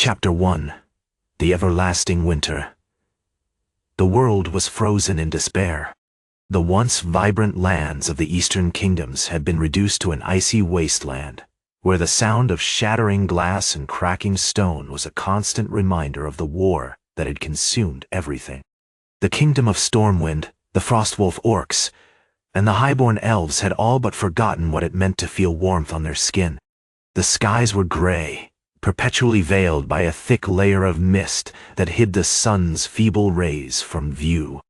Chapter 1. The Everlasting Winter. The world was frozen in despair. The once vibrant lands of the eastern kingdoms had been reduced to an icy wasteland, where the sound of shattering glass and cracking stone was a constant reminder of the war that had consumed everything. The Kingdom of Stormwind, the Frostwolf Orcs, and the Highborne Elves had all but forgotten what it meant to feel warmth on their skin. The skies were gray, perpetually veiled by a thick layer of mist that hid the sun's feeble rays from view.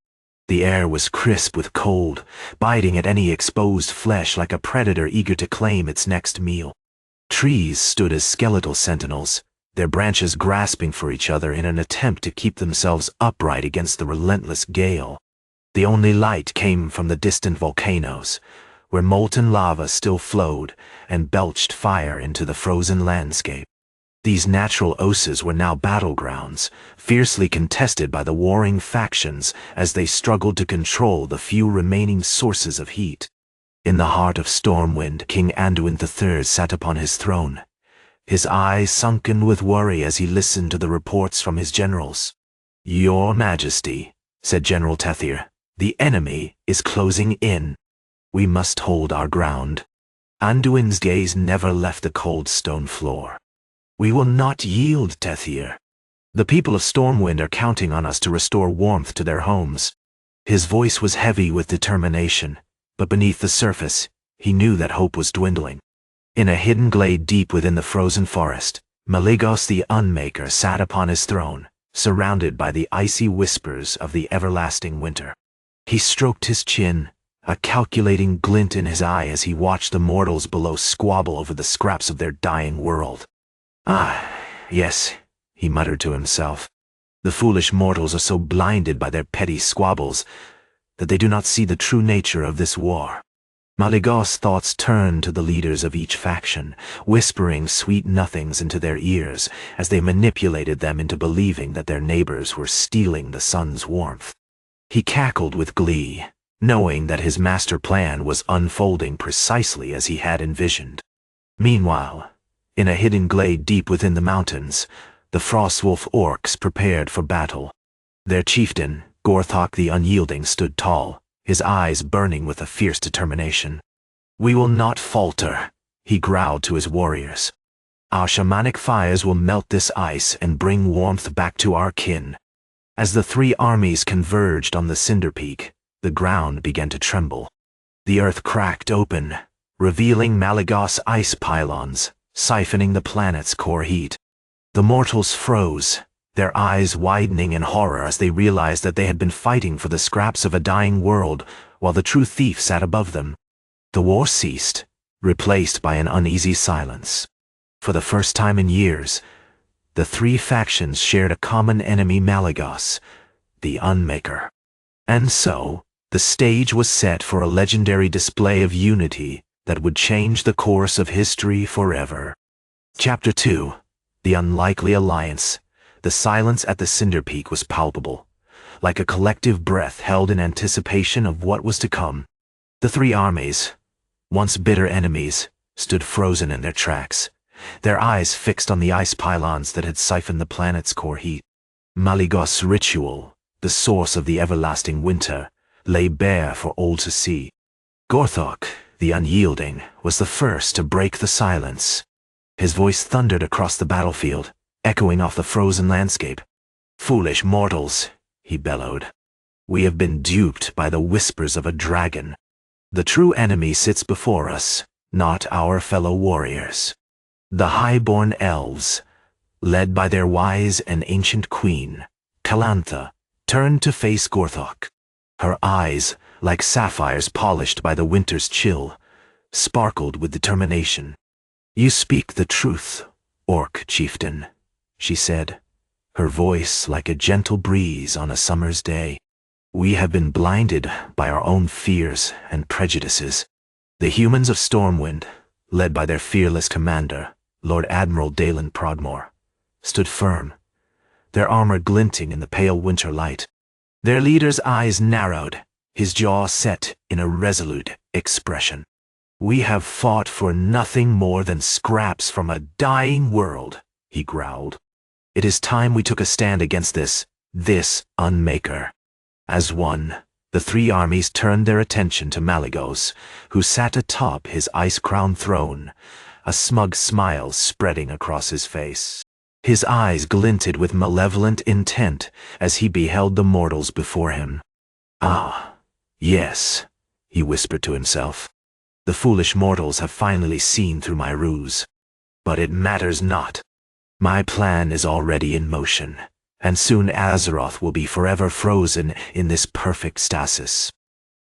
The air was crisp with cold, biting at any exposed flesh like a predator eager to claim its next meal. Trees stood as skeletal sentinels, their branches grasping for each other in an attempt to keep themselves upright against the relentless gale. The only light came from the distant volcanoes, where molten lava still flowed and belched fire into the frozen landscape. These natural oases were now battlegrounds, fiercely contested by the warring factions as they struggled to control the few remaining sources of heat. In the heart of Stormwind, King Anduin III sat upon his throne, his eyes sunken with worry as he listened to the reports from his generals. "Your Majesty," said General Tethir, "the enemy is closing in. We must hold our ground." Anduin's gaze never left the cold stone floor. "We will not yield, Tethir. The people of Stormwind are counting on us to restore warmth to their homes." His voice was heavy with determination, but beneath the surface, he knew that hope was dwindling. In a hidden glade deep within the frozen forest, Malygos the Unmaker sat upon his throne, surrounded by the icy whispers of the everlasting winter. He stroked his chin, a calculating glint in his eye as he watched the mortals below squabble over the scraps of their dying world. "Ah, yes," he muttered to himself. "The foolish mortals are so blinded by their petty squabbles that they do not see the true nature of this war." Malygos' thoughts turned to the leaders of each faction, whispering sweet nothings into their ears as they manipulated them into believing that their neighbors were stealing the sun's warmth. He cackled with glee, knowing that his master plan was unfolding precisely as he had envisioned. Meanwhile, in a hidden glade deep within the mountains, the Frostwolf Orcs prepared for battle. Their chieftain, Gorthok the Unyielding, stood tall, his eyes burning with a fierce determination. "We will not falter," he growled to his warriors. "Our shamanic fires will melt this ice and bring warmth back to our kin." As the three armies converged on the Cinder-Peak, the ground began to tremble. The earth cracked open, revealing Malygos ice-pylons, siphoning the planet's core heat. The mortals froze, their eyes widening in horror as they realized that they had been fighting for the scraps of a dying world while the true thief sat above them. The war ceased, replaced by an uneasy silence. For the first time in years, the three factions shared a common enemy, Malygos, the Unmaker. And so, the stage was set for a legendary display of unity that would change the course of history forever. Chapter 2. The Unlikely Alliance. The silence at the Cinder-Peak was palpable, like a collective breath held in anticipation of what was to come. The three armies, once bitter enemies, stood frozen in their tracks, their eyes fixed on the ice-pylons that had siphoned the planet's core heat. Malygos' ritual, the source of the everlasting winter, lay bare for all to see. Gorthok, the Unyielding, was the first to break the silence. His voice thundered across the battlefield, echoing off the frozen landscape. "Foolish mortals," he bellowed. "We have been duped by the whispers of a dragon. The true enemy sits before us, not our fellow warriors." The Highborne Elves, led by their wise and ancient queen, Calantha, turned to face Gorthok. Her eyes, like sapphires polished by the winter's chill, sparkled with determination. "You speak the truth, Orc chieftain," she said, her voice like a gentle breeze on a summer's day. "We have been blinded by our own fears and prejudices." The humans of Stormwind, led by their fearless commander, Lord Admiral Dalen Prodmore, stood firm, their armor glinting in the pale winter light. Their leader's eyes narrowed, his jaw set in a resolute expression. "We have fought for nothing more than scraps from a dying world," he growled. It is time we took a stand against this Unmaker. As one, the three armies turned their attention to Malygos, who sat atop his ice-crowned throne, a smug smile spreading across his face. His eyes glinted with malevolent intent as he beheld the mortals before him. "Ah, yes," he whispered to himself. "The foolish mortals have finally seen through my ruse. But it matters not. My plan is already in motion, and soon Azeroth will be forever frozen in this perfect stasis."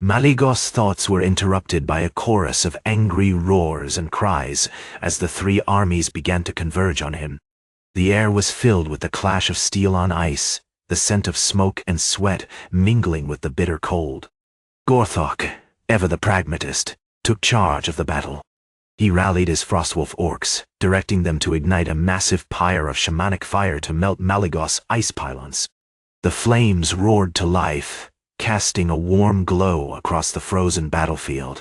Malygos' thoughts were interrupted by a chorus of angry roars and cries as the three armies began to converge on him. The air was filled with the clash of steel on ice, the scent of smoke and sweat mingling with the bitter cold. Gorthok, ever the pragmatist, took charge of the battle. He rallied his Frostwolf Orcs, directing them to ignite a massive pyre of shamanic fire to melt Malygos' ice-pylons. The flames roared to life, casting a warm glow across the frozen battlefield.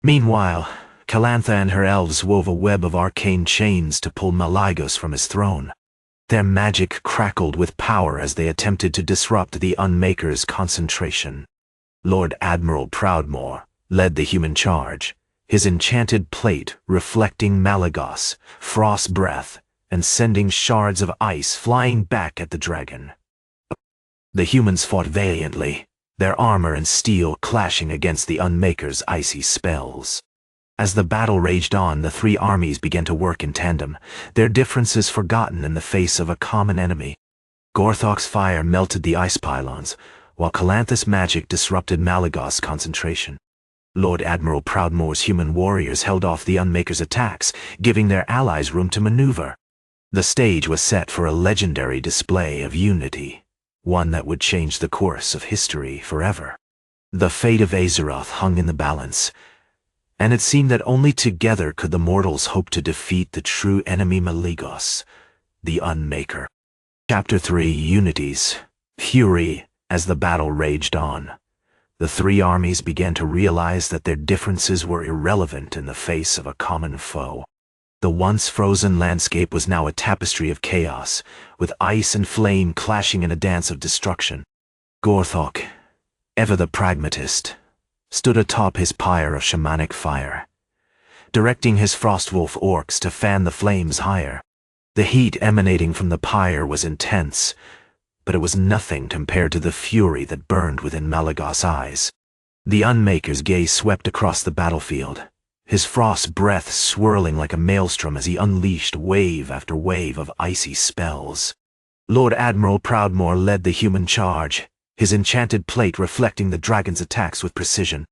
Meanwhile, Calantha and her elves wove a web of arcane chains to pull Malygos from his throne. Their magic crackled with power as they attempted to disrupt the Unmaker's concentration. Lord Admiral Proudmoore led the human charge, his enchanted plate reflecting Malygos' frost breath and sending shards of ice flying back at the dragon. The humans fought valiantly, their armor and steel clashing against the Unmaker's icy spells. As the battle raged on, the three armies began to work in tandem, their differences forgotten in the face of a common enemy. Gorthok's fire melted the ice-pylons, while Calantha's magic disrupted Malygos' concentration. Lord Admiral Proudmoore's human warriors held off the Unmaker's attacks, giving their allies room to maneuver. The stage was set for a legendary display of unity, one that would change the course of history forever. The fate of Azeroth hung in the balance, and it seemed that only together could the mortals hope to defeat the true enemy Malygos, the Unmaker. Chapter 3: Unities. Fury. As the battle raged on, the three armies began to realize that their differences were irrelevant in the face of a common foe. The once frozen landscape was now a tapestry of chaos, with ice and flame clashing in a dance of destruction. Gorthok, ever the pragmatist, stood atop his pyre of shamanic fire, directing his Frostwolf Orcs to fan the flames higher. The heat emanating from the pyre was intense, but it was nothing compared to the fury that burned within Malygos' eyes. The Unmaker's gaze swept across the battlefield, his frost breath swirling like a maelstrom as he unleashed wave after wave of icy spells. Lord Admiral Proudmoore led the human charge, his enchanted plate reflecting the dragon's attacks with precision.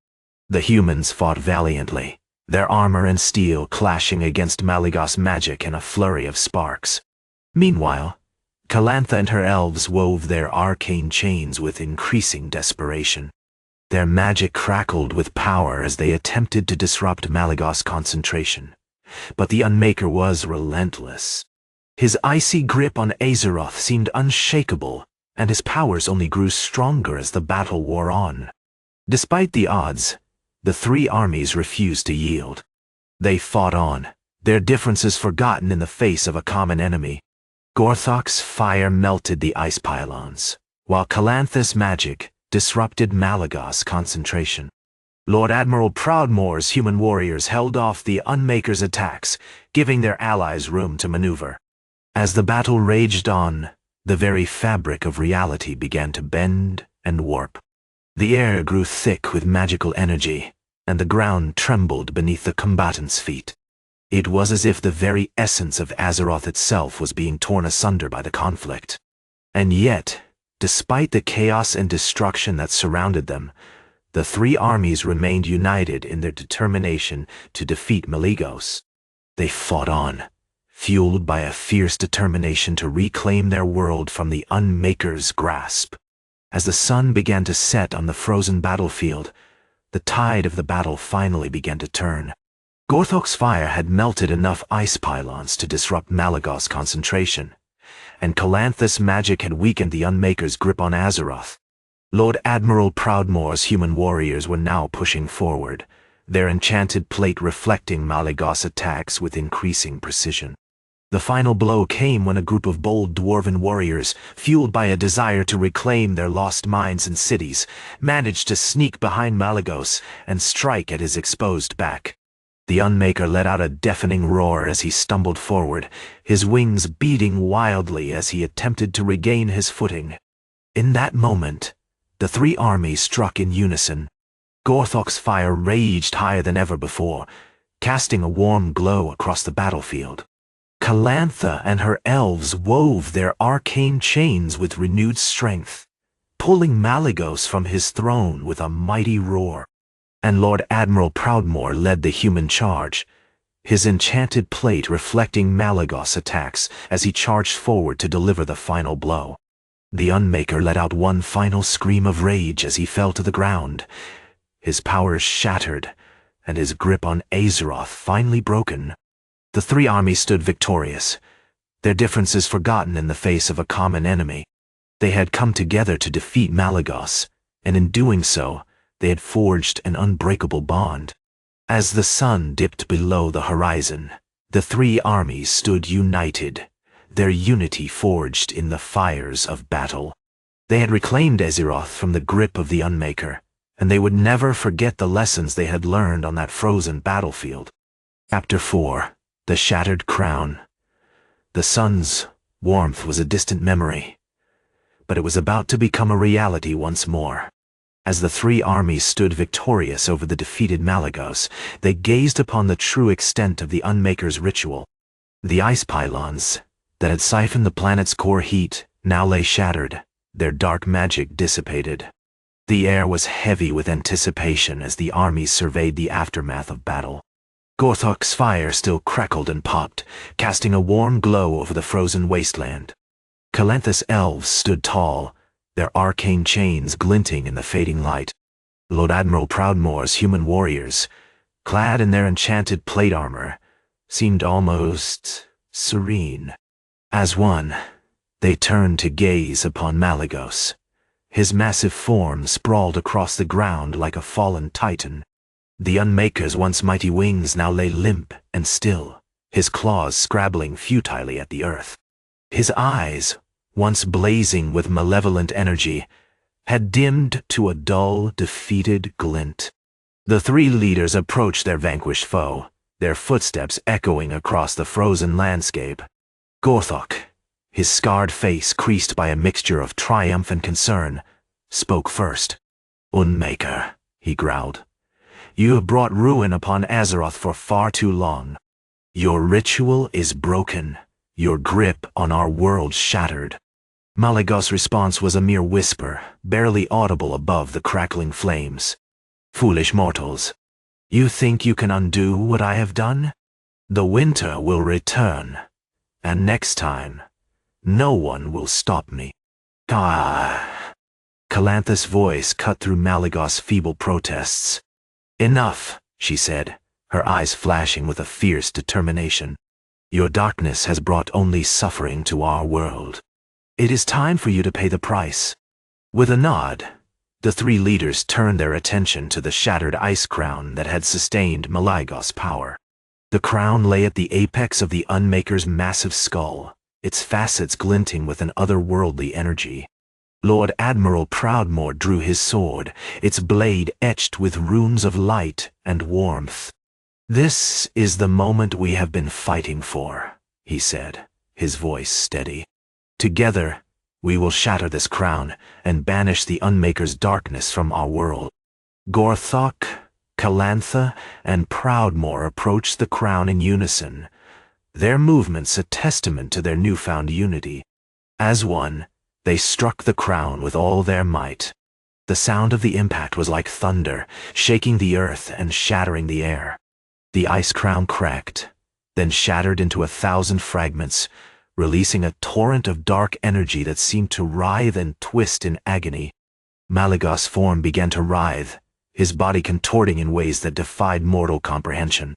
The humans fought valiantly, their armor and steel clashing against Malygos' magic in a flurry of sparks. Meanwhile, Calantha and her elves wove their arcane chains with increasing desperation. Their magic crackled with power as they attempted to disrupt Malygos' concentration. But the Unmaker was relentless. His icy grip on Azeroth seemed unshakable, and his powers only grew stronger as the battle wore on. Despite the odds, the three armies refused to yield. They fought on, their differences forgotten in the face of a common enemy. Gorthok's fire melted the ice-pylons, while Calantha's magic disrupted Malygos' concentration. Lord Admiral Proudmoore's human warriors held off the Unmaker's attacks, giving their allies room to maneuver. As the battle raged on, the very fabric of reality began to bend and warp. The air grew thick with magical energy, and the ground trembled beneath the combatants' feet. It was as if the very essence of Azeroth itself was being torn asunder by the conflict. And yet, despite the chaos and destruction that surrounded them, the three armies remained united in their determination to defeat Malygos. They fought on, fueled by a fierce determination to reclaim their world from the Unmaker's grasp. As the sun began to set on the frozen battlefield, the tide of the battle finally began to turn. Gorthok's fire had melted enough ice-pylons to disrupt Malygos' concentration, and Calantha's magic had weakened the Unmaker's grip on Azeroth. Lord Admiral Proudmoore's human warriors were now pushing forward, their enchanted plate reflecting Malygos' attacks with increasing precision. The final blow came when a group of bold dwarven warriors, fueled by a desire to reclaim their lost mines and cities, managed to sneak behind Malygos and strike at his exposed back. The Unmaker let out a deafening roar as he stumbled forward, his wings beating wildly as he attempted to regain his footing. In that moment, the three armies struck in unison. Gorthok's fire raged higher than ever before, casting a warm glow across the battlefield. Calantha and her elves wove their arcane chains with renewed strength, pulling Malygos from his throne with a mighty roar. And Lord Admiral Proudmoore led the human charge, his enchanted plate reflecting Malygos' attacks as he charged forward to deliver the final blow. The Unmaker let out one final scream of rage as he fell to the ground, his powers shattered, and his grip on Azeroth finally broken. The three armies stood victorious, their differences forgotten in the face of a common enemy. They had come together to defeat Malygos, and in doing so, they had forged an unbreakable bond. As the sun dipped below the horizon, the three armies stood united, their unity forged in the fires of battle. They had reclaimed Azeroth from the grip of the Unmaker, and they would never forget the lessons they had learned on that frozen battlefield. Chapter 4. The Shattered Crown. The sun's warmth was a distant memory, but it was about to become a reality once more. As the three armies stood victorious over the defeated Malygos, they gazed upon the true extent of the Unmaker's ritual. The ice-pylons that had siphoned the planet's core heat now lay shattered, their dark magic dissipated. The air was heavy with anticipation as the armies surveyed the aftermath of battle. Gorthok's fire still crackled and popped, casting a warm glow over the frozen wasteland. Calantha's elves stood tall, their arcane chains glinting in the fading light. Lord Admiral Proudmoore's human warriors, clad in their enchanted plate armor, seemed almost serene. As one, they turned to gaze upon Malygos. His massive form sprawled across the ground like a fallen titan. The Unmaker's once mighty wings now lay limp and still, his claws scrabbling futilely at the earth. His eyes, once blazing with malevolent energy, had dimmed to a dull, defeated glint. The three leaders approached their vanquished foe, their footsteps echoing across the frozen landscape. Gorthok, his scarred face creased by a mixture of triumph and concern, spoke first. "Unmaker," he growled, "you have brought ruin upon Azeroth for far too long. Your ritual is broken, your grip on our world shattered." Malygos' response was a mere whisper, barely audible above the crackling flames. "Foolish mortals, you think you can undo what I have done? The winter will return, and next time, no one will stop me." "Ah." Calantha's voice cut through Malygos' feeble protests. "Enough," she said, her eyes flashing with a fierce determination. "Your darkness has brought only suffering to our world. It is time for you to pay the price." With a nod, the three leaders turned their attention to the shattered ice crown that had sustained Malygos' power. The crown lay at the apex of the Unmaker's massive skull, its facets glinting with an otherworldly energy. Lord Admiral Proudmoore drew his sword, its blade etched with runes of light and warmth. "This is the moment we have been fighting for," he said, his voice steady. "Together, we will shatter this crown and banish the Unmaker's darkness from our world." Gorthok, Calantha, and Proudmoore approached the crown in unison, their movements a testament to their newfound unity. As one, they struck the crown with all their might. The sound of the impact was like thunder, shaking the earth and shattering the air. The ice crown cracked, then shattered into 1,000 fragments, releasing a torrent of dark energy that seemed to writhe and twist in agony. Malygos' form began to writhe, his body contorting in ways that defied mortal comprehension.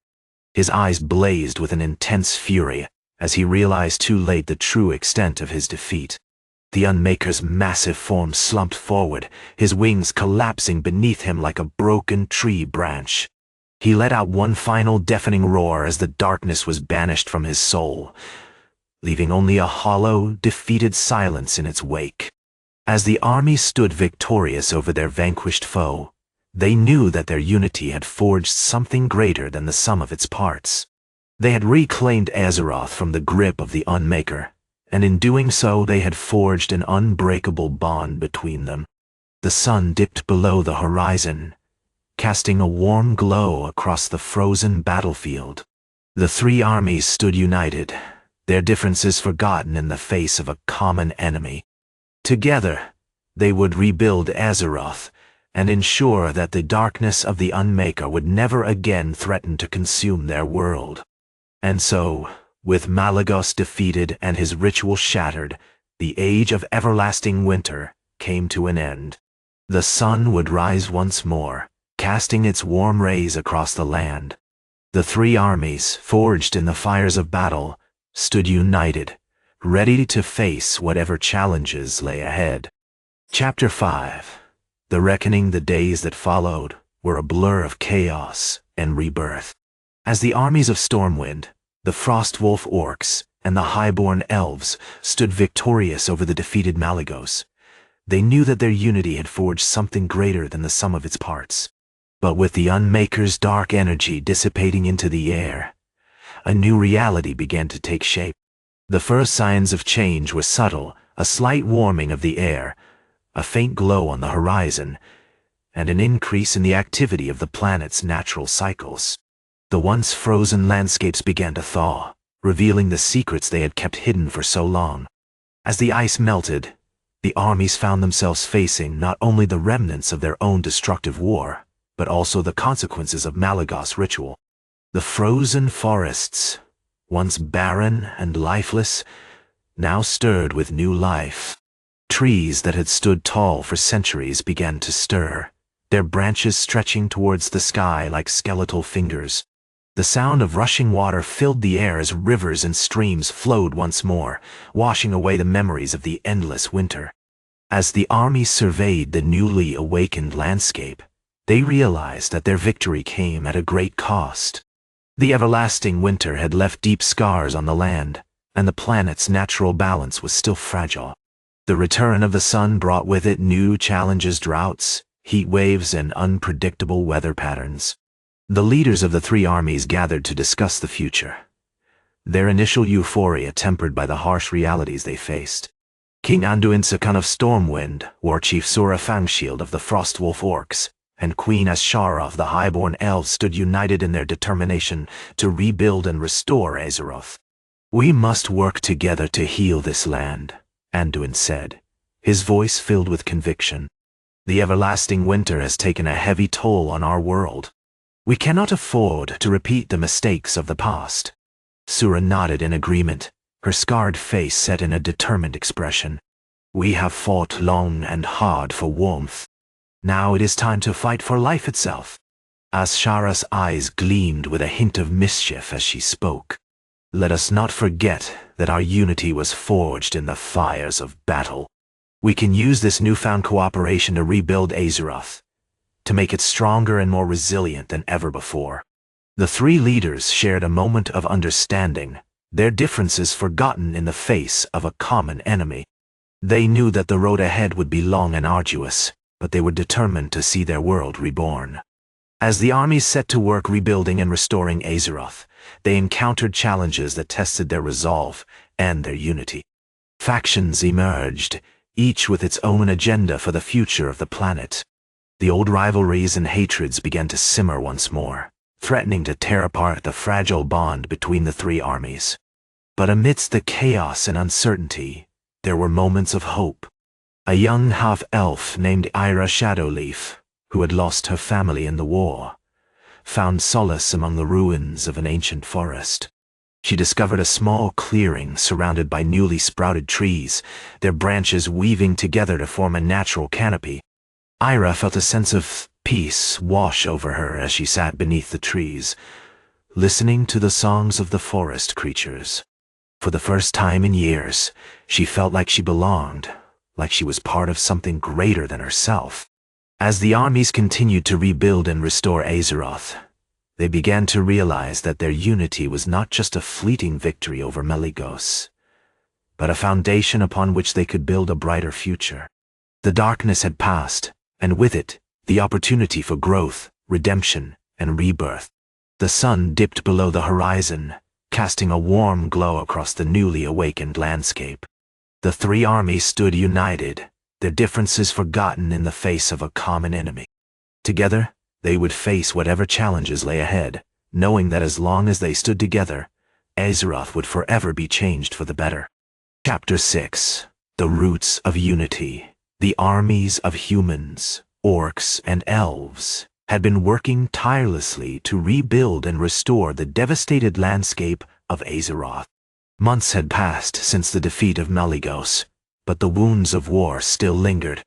His eyes blazed with an intense fury as he realized too late the true extent of his defeat. The Unmaker's massive form slumped forward, his wings collapsing beneath him like a broken tree branch. He let out one final deafening roar as the darkness was banished from his soul. leaving only a hollow, defeated silence in its wake. As the army stood victorious over their vanquished foe, they knew that their unity had forged something greater than the sum of its parts. They had reclaimed Azeroth from the grip of the Unmaker, and in doing so they had forged an unbreakable bond between them. The sun dipped below the horizon, casting a warm glow across the frozen battlefield. The three armies stood united, their differences forgotten in the face of a common enemy. Together, they would rebuild Azeroth and ensure that the darkness of the Unmaker would never again threaten to consume their world. And so, with Malygos defeated and his ritual shattered, the age of everlasting winter came to an end. The sun would rise once more, casting its warm rays across the land. The three armies, forged in the fires of battle, stood united, ready to face whatever challenges lay ahead. Chapter 5. The Reckoning. The days that followed were a blur of chaos and rebirth. As the armies of Stormwind, the Frostwolf Orcs, and the Highborne Elves stood victorious over the defeated Malygos, they knew that their unity had forged something greater than the sum of its parts. But with the Unmaker's dark energy dissipating into the air, a new reality began to take shape. The first signs of change were subtle, a slight warming of the air, a faint glow on the horizon, and an increase in the activity of the planet's natural cycles. The once frozen landscapes began to thaw, revealing the secrets they had kept hidden for so long. As the ice melted, the armies found themselves facing not only the remnants of their own destructive war, but also the consequences of Malygos' ritual. The frozen forests, once barren and lifeless, now stirred with new life. Trees that had stood tall for centuries began to stir, their branches stretching towards the sky like skeletal fingers. The sound of rushing water filled the air as rivers and streams flowed once more, washing away the memories of the endless winter. As the army surveyed the newly awakened landscape, they realized that their victory came at a great cost. The everlasting winter had left deep scars on the land, and the planet's natural balance was still fragile. The return of the sun brought with it new challenges: droughts, heat waves, and unpredictable weather patterns. The leaders of the three armies gathered to discuss the future, their initial euphoria tempered by the harsh realities they faced. King Unbeknownst of Stormwind, Warchief Sura Fangshield of the Frostwolf Orcs, and Queen Ashara of the Highborne Elves stood united in their determination to rebuild and restore Azeroth. "We must work together to heal this land," Anduin said, his voice filled with conviction. "The everlasting winter has taken a heavy toll on our world. We cannot afford to repeat the mistakes of the past." Sura nodded in agreement, her scarred face set in a determined expression. "We have fought long and hard for warmth. Now it is time to fight for life itself." Ashara's eyes gleamed with a hint of mischief as she spoke. "Let us not forget that our unity was forged in the fires of battle. We can use this newfound cooperation to rebuild Azeroth, to make it stronger and more resilient than ever before." The three leaders shared a moment of understanding, their differences forgotten in the face of a common enemy. They knew that the road ahead would be long and arduous, but they were determined to see their world reborn. As the armies set to work rebuilding and restoring Azeroth, they encountered challenges that tested their resolve and their unity. Factions emerged, each with its own agenda for the future of the planet. The old rivalries and hatreds began to simmer once more, threatening to tear apart the fragile bond between the three armies. But amidst the chaos and uncertainty, there were moments of hope. A young half-elf named Ira Shadowleaf, who had lost her family in the war, found solace among the ruins of an ancient forest. She discovered a small clearing surrounded by newly sprouted trees, their branches weaving together to form a natural canopy. Ira felt a sense of peace wash over her as she sat beneath the trees, listening to the songs of the forest creatures. For the first time in years, she felt like she belonged, like she was part of something greater than herself. As the armies continued to rebuild and restore Azeroth, they began to realize that their unity was not just a fleeting victory over Malygos, but a foundation upon which they could build a brighter future. The darkness had passed, and with it, the opportunity for growth, redemption, and rebirth. The sun dipped below the horizon, casting a warm glow across the newly awakened landscape. The three armies stood united, their differences forgotten in the face of a common enemy. Together, they would face whatever challenges lay ahead, knowing that as long as they stood together, Azeroth would forever be changed for the better. Chapter 6. The Roots of Unity. The armies of humans, orcs, and elves had been working tirelessly to rebuild and restore the devastated landscape of Azeroth. Months had passed since the defeat of Malygos, but the wounds of war still lingered.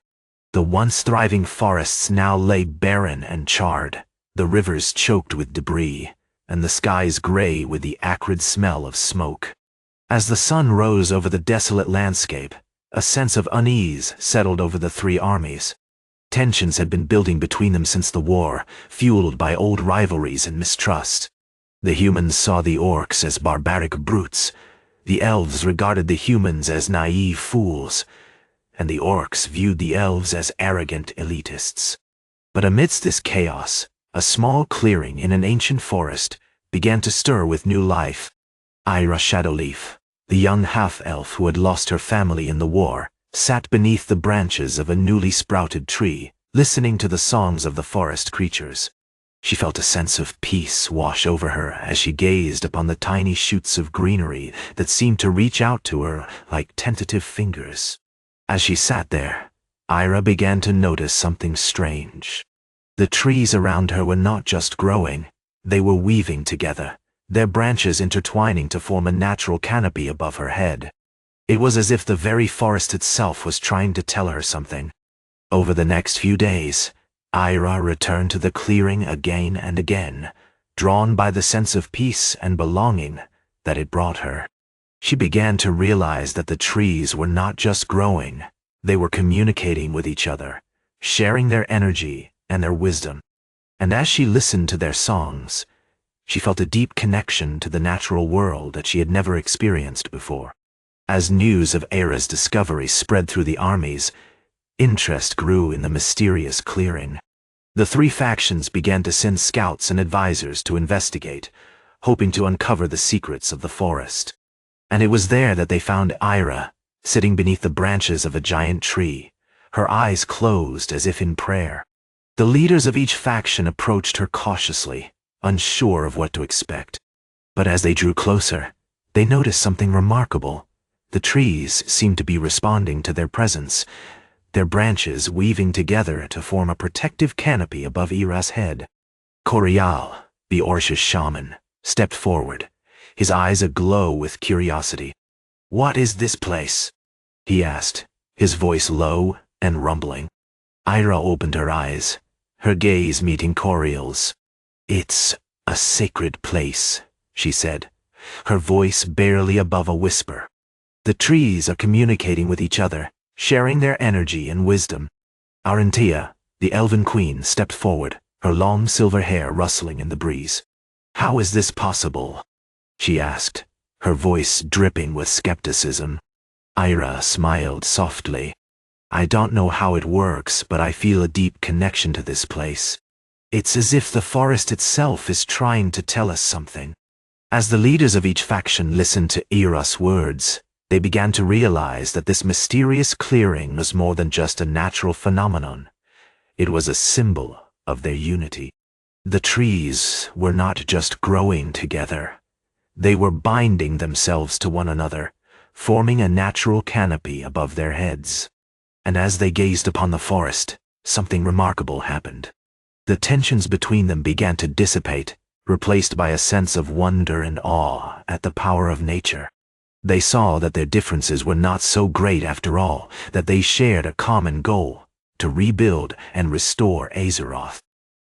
The once thriving forests now lay barren and charred, the rivers choked with debris, and the skies gray with the acrid smell of smoke. As the sun rose over the desolate landscape, a sense of unease settled over the three armies. Tensions had been building between them since the war, fueled by old rivalries and mistrust. The humans saw the orcs as barbaric brutes, the elves regarded the humans as naive fools, and the orcs viewed the elves as arrogant elitists. But amidst this chaos, a small clearing in an ancient forest began to stir with new life. Ira Shadowleaf, the young half-elf who had lost her family in the war, sat beneath the branches of a newly sprouted tree, listening to the songs of the forest creatures. She felt a sense of peace wash over her as she gazed upon the tiny shoots of greenery that seemed to reach out to her like tentative fingers. As she sat there, Ira began to notice something strange. The trees around her were not just growing, they were weaving together, their branches intertwining to form a natural canopy above her head. It was as if the very forest itself was trying to tell her something. Over the next few days, Ira returned to the clearing again and again, drawn by the sense of peace and belonging that it brought her. She began to realize that the trees were not just growing, they were communicating with each other, sharing their energy and their wisdom. And as she listened to their songs, she felt a deep connection to the natural world that she had never experienced before. As news of Ira's discovery spread through the armies, interest grew in the mysterious clearing. The three factions began to send scouts and advisors to investigate, hoping to uncover the secrets of the forest. And it was there that they found Ira, sitting beneath the branches of a giant tree, her eyes closed as if in prayer. The leaders of each faction approached her cautiously, unsure of what to expect. But as they drew closer, they noticed something remarkable. The trees seemed to be responding to their presence, their branches weaving together to form a protective canopy above Ira's head. Corial, the Orcish shaman, stepped forward, his eyes aglow with curiosity. "What is this place?" he asked, his voice low and rumbling. Ira opened her eyes, her gaze meeting Corial's. "It's a sacred place," she said, her voice barely above a whisper. "The trees are communicating with each other, sharing their energy and wisdom." Arentia, the elven queen, stepped forward, her long silver hair rustling in the breeze. "How is this possible?" she asked, her voice dripping with skepticism. Ira smiled softly. "I don't know how it works, but I feel a deep connection to this place. It's as if the forest itself is trying to tell us something." As the leaders of each faction listened to Ira's words, they began to realize that this mysterious clearing was more than just a natural phenomenon. It was a symbol of their unity. The trees were not just growing together. They were binding themselves to one another, forming a natural canopy above their heads. And as they gazed upon the forest, something remarkable happened. The tensions between them began to dissipate, replaced by a sense of wonder and awe at the power of nature. They saw that their differences were not so great after all, that they shared a common goal, to rebuild and restore Azeroth.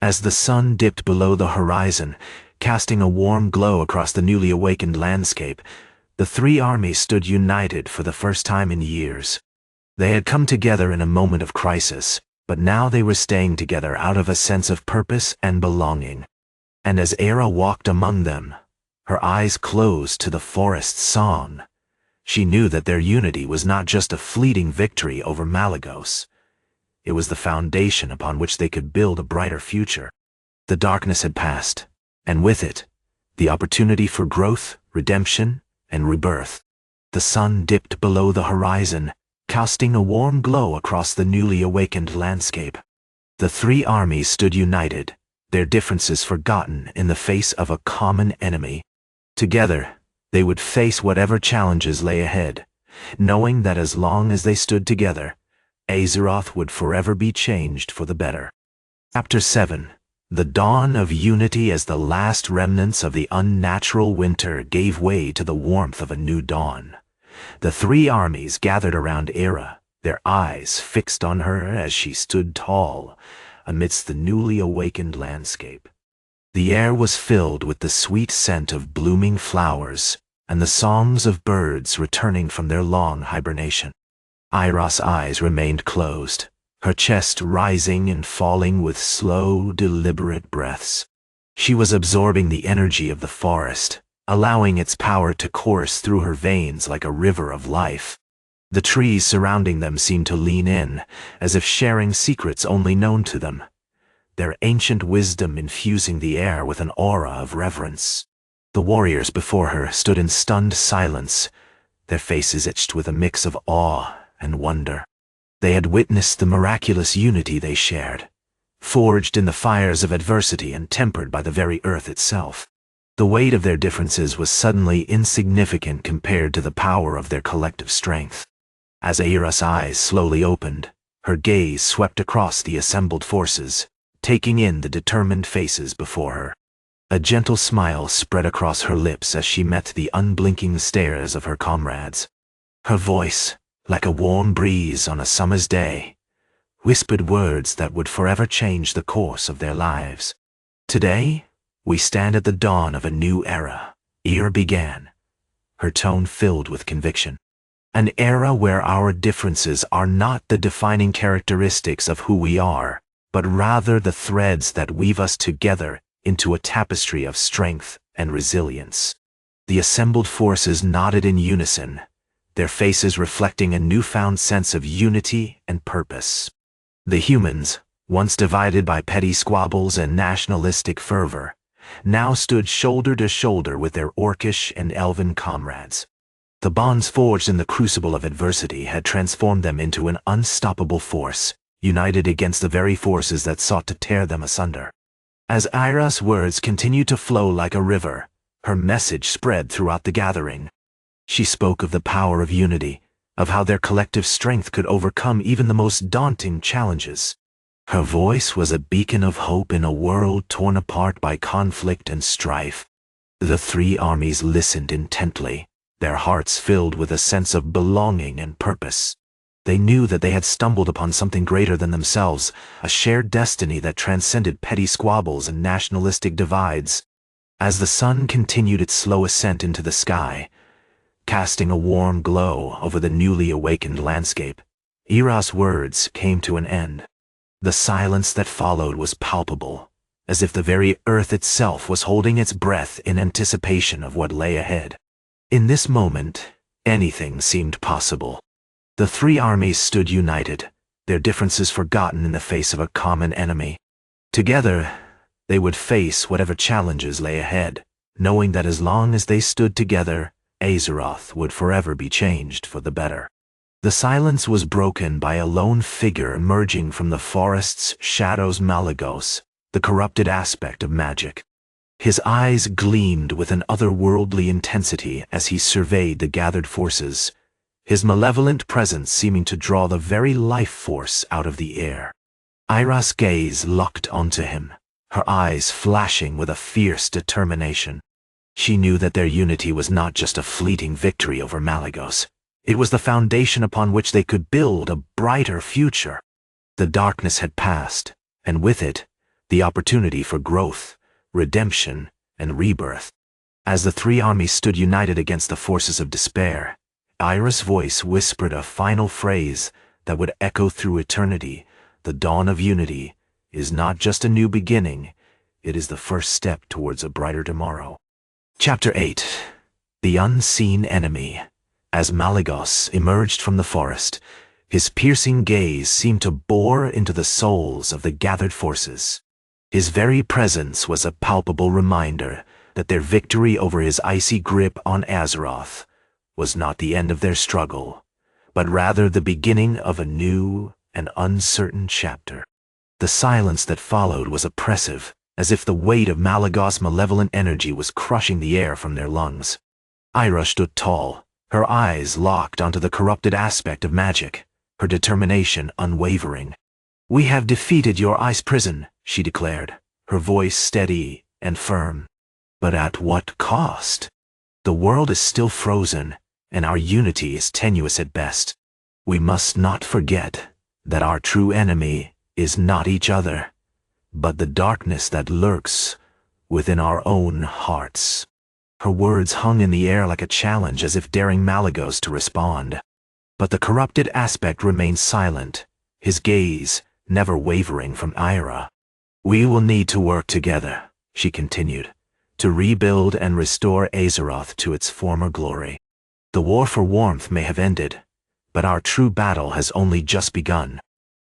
As the sun dipped below the horizon, casting a warm glow across the newly awakened landscape, the three armies stood united for the first time in years. They had come together in a moment of crisis, but now they were staying together out of a sense of purpose and belonging. And as Era walked among them, her eyes closed to the forest's song, She knew that their unity was not just a fleeting victory over Malygos. It was the foundation upon which they could build a brighter future. The darkness had passed, and with it, the opportunity for growth, redemption, and rebirth. The sun dipped below the horizon, casting a warm glow across the newly awakened landscape. The three armies stood united, their differences forgotten in the face of a common enemy. Together, they would face whatever challenges lay ahead, knowing that as long as they stood together, Azeroth would forever be changed for the better. Chapter 7. The dawn of unity. As the last remnants of the unnatural winter gave way to the warmth of a new dawn, the three armies gathered around Era, their eyes fixed on her as she stood tall amidst the newly awakened landscape. The air was filled with the sweet scent of blooming flowers and the songs of birds returning from their long hibernation. Ira's eyes remained closed, her chest rising and falling with slow, deliberate breaths. She was absorbing the energy of the forest, allowing its power to course through her veins like a river of life. The trees surrounding them seemed to lean in, as if sharing secrets only known to them, their ancient wisdom infusing the air with an aura of reverence. The warriors before her stood in stunned silence, their faces etched with a mix of awe and wonder. They had witnessed the miraculous unity they shared, forged in the fires of adversity and tempered by the very earth itself. The weight of their differences was suddenly insignificant compared to the power of their collective strength. As Aira's eyes slowly opened, her gaze swept across the assembled forces, taking in the determined faces before her. A gentle smile spread across her lips as she met the unblinking stares of her comrades. Her voice, like a warm breeze on a summer's day, whispered words that would forever change the course of their lives. Today, we stand at the dawn of a new era, Era began, her tone filled with conviction. An era where our differences are not the defining characteristics of who we are, but rather the threads that weave us together into a tapestry of strength and resilience. The assembled forces nodded in unison, their faces reflecting a newfound sense of unity and purpose. The humans, once divided by petty squabbles and nationalistic fervor, now stood shoulder to shoulder with their orcish and elven comrades. The bonds forged in the crucible of adversity had transformed them into an unstoppable force, united against the very forces that sought to tear them asunder. As Ira's words continued to flow like a river, her message spread throughout the gathering. She spoke of the power of unity, of how their collective strength could overcome even the most daunting challenges. Her voice was a beacon of hope in a world torn apart by conflict and strife. The three armies listened intently, their hearts filled with a sense of belonging and purpose. They knew that they had stumbled upon something greater than themselves, a shared destiny that transcended petty squabbles and nationalistic divides. As the sun continued its slow ascent into the sky, casting a warm glow over the newly awakened landscape, Era's words came to an end. The silence that followed was palpable, as if the very earth itself was holding its breath in anticipation of what lay ahead. In this moment, anything seemed possible. The three armies stood united, their differences forgotten in the face of a common enemy. Together, they would face whatever challenges lay ahead, knowing that as long as they stood together, Azeroth would forever be changed for the better. The silence was broken by a lone figure emerging from the forest's shadows. Malygos, the corrupted aspect of magic. His eyes gleamed with an otherworldly intensity as he surveyed the gathered forces, his malevolent presence seeming to draw the very life force out of the air. Ira's gaze locked onto him, her eyes flashing with a fierce determination. She knew that their unity was not just a fleeting victory over Malygos. It was the foundation upon which they could build a brighter future. The darkness had passed, and with it, the opportunity for growth, redemption, and rebirth. As the three armies stood united against the forces of despair, Ira's voice whispered a final phrase that would echo through eternity. The dawn of unity is not just a new beginning, it is the first step towards a brighter tomorrow. Chapter 8. The Unseen Enemy. As Malygos emerged from the forest, his piercing gaze seemed to bore into the souls of the gathered forces. His very presence was a palpable reminder that their victory over his icy grip on Azeroth was not the end of their struggle, but rather the beginning of a new and uncertain chapter. The silence that followed was oppressive, as if the weight of Malygos' malevolent energy was crushing the air from their lungs. Ira stood tall, her eyes locked onto the corrupted aspect of magic, her determination unwavering. "We have defeated your ice prison," she declared, her voice steady and firm. "But at what cost? The world is still frozen, and our unity is tenuous at best. We must not forget that our true enemy is not each other, but the darkness that lurks within our own hearts." Her words hung in the air like a challenge, as if daring Malygos to respond. But the corrupted aspect remained silent, his gaze never wavering from Ira. "We will need to work together," she continued, "to rebuild and restore Azeroth to its former glory. The war for warmth may have ended, but our true battle has only just begun."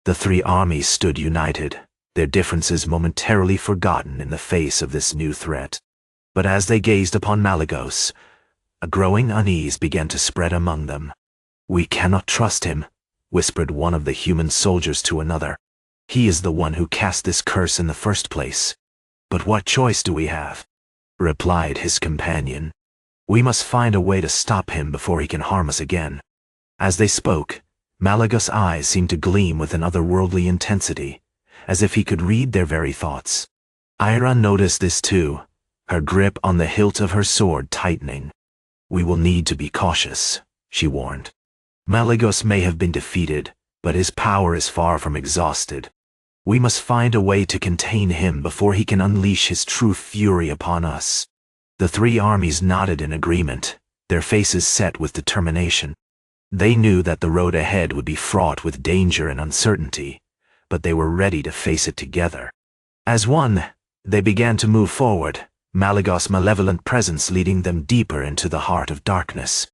The three armies stood united, their differences momentarily forgotten in the face of this new threat. But as they gazed upon Malygos, a growing unease began to spread among them. "We cannot trust him," whispered one of the human soldiers to another. "He is the one who cast this curse in the first place." "But what choice do we have?" replied his companion. "We must find a way to stop him before he can harm us again." As they spoke, Malygos' eyes seemed to gleam with an otherworldly intensity, as if he could read their very thoughts. Ira noticed this too, her grip on the hilt of her sword tightening. "We will need to be cautious," she warned. "Malygos may have been defeated, but his power is far from exhausted. We must find a way to contain him before he can unleash his true fury upon us." The three armies nodded in agreement, their faces set with determination. They knew that the road ahead would be fraught with danger and uncertainty, but they were ready to face it together. As one, they began to move forward, Malygos' malevolent presence leading them deeper into the heart of darkness.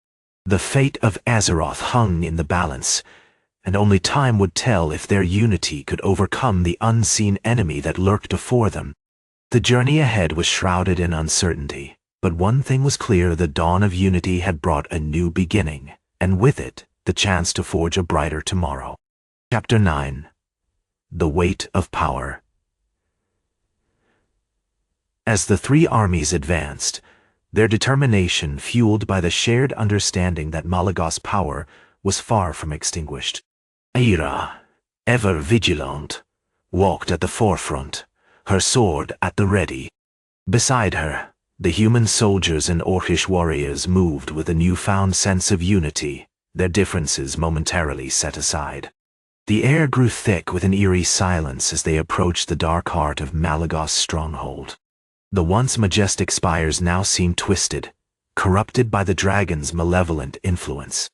The fate of Azeroth hung in the balance, and only time would tell if their unity could overcome the unseen enemy that lurked before them. The journey ahead was shrouded in uncertainty, but one thing was clear: the dawn of unity had brought a new beginning, and with it, the chance to forge a brighter tomorrow. Chapter 9. The Weight of Power. As the three armies advanced, their determination fueled by the shared understanding that Malygos' power was far from extinguished. Ira, ever vigilant, walked at the forefront, her sword at the ready. Beside her, the human soldiers and orcish warriors moved with a newfound sense of unity, their differences momentarily set aside. The air grew thick with an eerie silence as they approached the dark heart of Malygos' stronghold. The once majestic spires now seemed twisted, corrupted by the dragon's malevolent influence.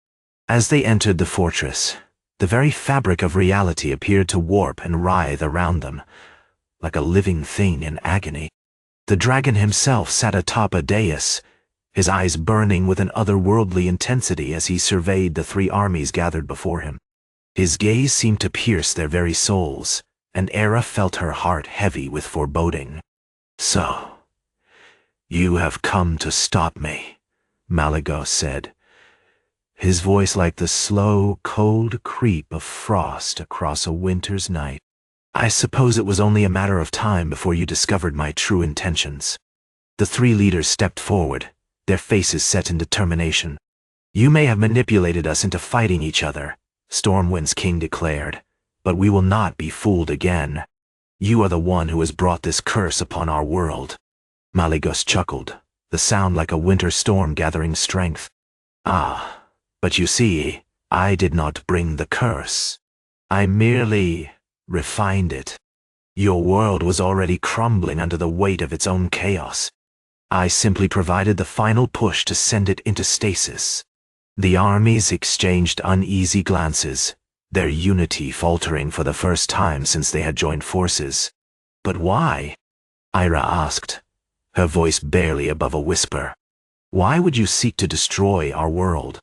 As they entered the fortress, the very fabric of reality appeared to warp and writhe around them, like a living thing in agony. The dragon himself sat atop a dais, his eyes burning with an otherworldly intensity as he surveyed the three armies gathered before him. His gaze seemed to pierce their very souls, and Ira felt her heart heavy with foreboding. "So, you have come to stop me," Malygos said, his voice like the slow, cold creep of frost across a winter's night. "I suppose it was only a matter of time before you discovered my true intentions." The three leaders stepped forward, their faces set in determination. "You may have manipulated us into fighting each other," Stormwind's king declared, "but we will not be fooled again. You are the one who has brought this curse upon our world." Malygos chuckled, the sound like a winter storm gathering strength. "Ah, but you see, I did not bring the curse. I merely refined it. Your world was already crumbling under the weight of its own chaos. I simply provided the final push to send it into stasis." The armies exchanged uneasy glances, their unity faltering for the first time since they had joined forces. "But why?" Ira asked, her voice barely above a whisper. "Why would you seek to destroy our world?"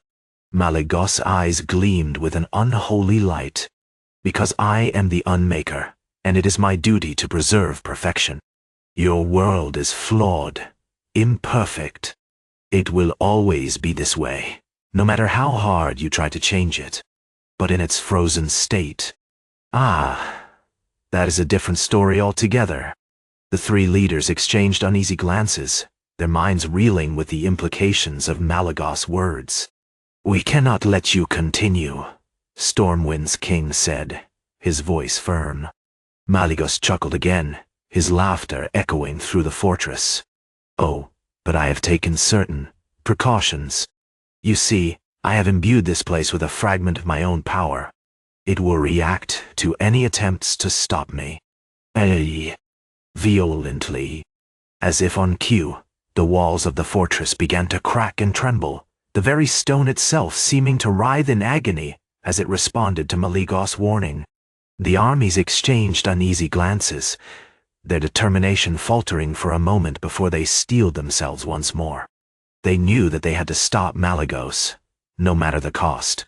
Malygos' eyes gleamed with an unholy light. Because I am the Unmaker, and it is my duty to preserve perfection. Your world is flawed, imperfect. It will always be this way, no matter how hard you try to change it. But in its frozen state. Ah, that is a different story altogether. The three leaders exchanged uneasy glances, their minds reeling with the implications of Malygos' words. We cannot let you continue, Stormwind's king said, his voice firm. Malygos chuckled again, his laughter echoing through the fortress. Oh, but I have taken certain precautions. You see, I have imbued this place with a fragment of my own power. It will react to any attempts to stop me. Violently. As if on cue, the walls of the fortress began to crack and tremble, the very stone itself seeming to writhe in agony as it responded to Malygos' warning. The armies exchanged uneasy glances, their determination faltering for a moment before they steeled themselves once more. They knew that they had to stop Malygos, no matter the cost.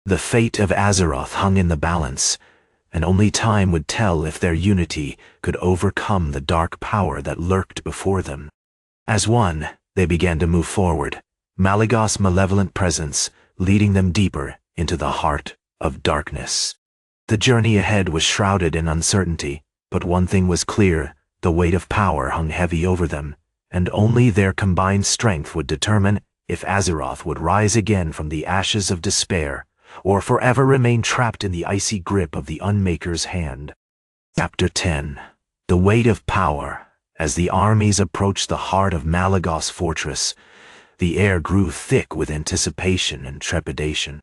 The fate of Azeroth hung in the balance, and only time would tell if their unity could overcome the dark power that lurked before them. As one, they began to move forward, Malygos' malevolent presence leading them deeper into the heart of darkness. The journey ahead was shrouded in uncertainty, but one thing was clear: the weight of power hung heavy over them, and only their combined strength would determine if Azeroth would rise again from the ashes of despair, or forever remain trapped in the icy grip of the Unmaker's hand. Chapter 10. The Weight of Power. As the armies approached the heart of Malygos' fortress, the air grew thick with anticipation and trepidation.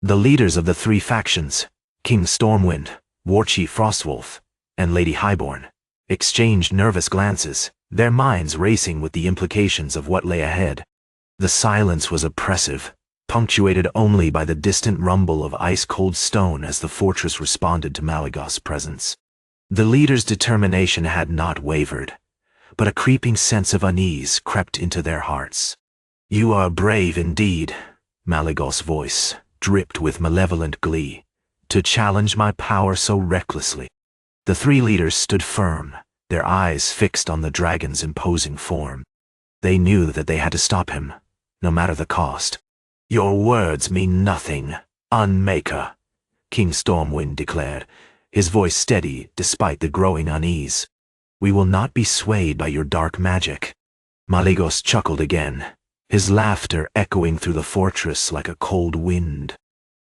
The leaders of the three factions, King Stormwind, Warchief Frostwolf, and Lady Highborne, exchanged nervous glances, their minds racing with the implications of what lay ahead. The silence was oppressive, punctuated only by the distant rumble of ice-cold stone as the fortress responded to Malygos' presence. The leaders' determination had not wavered, but a creeping sense of unease crept into their hearts. You are brave indeed, Malygos' voice dripped with malevolent glee, to challenge my power so recklessly. The three leaders stood firm, their eyes fixed on the dragon's imposing form. They knew that they had to stop him, no matter the cost. Your words mean nothing, Unmaker, King Stormwind declared, his voice steady despite the growing unease. We will not be swayed by your dark magic. Malygos chuckled again, his laughter echoing through the fortress like a cold wind.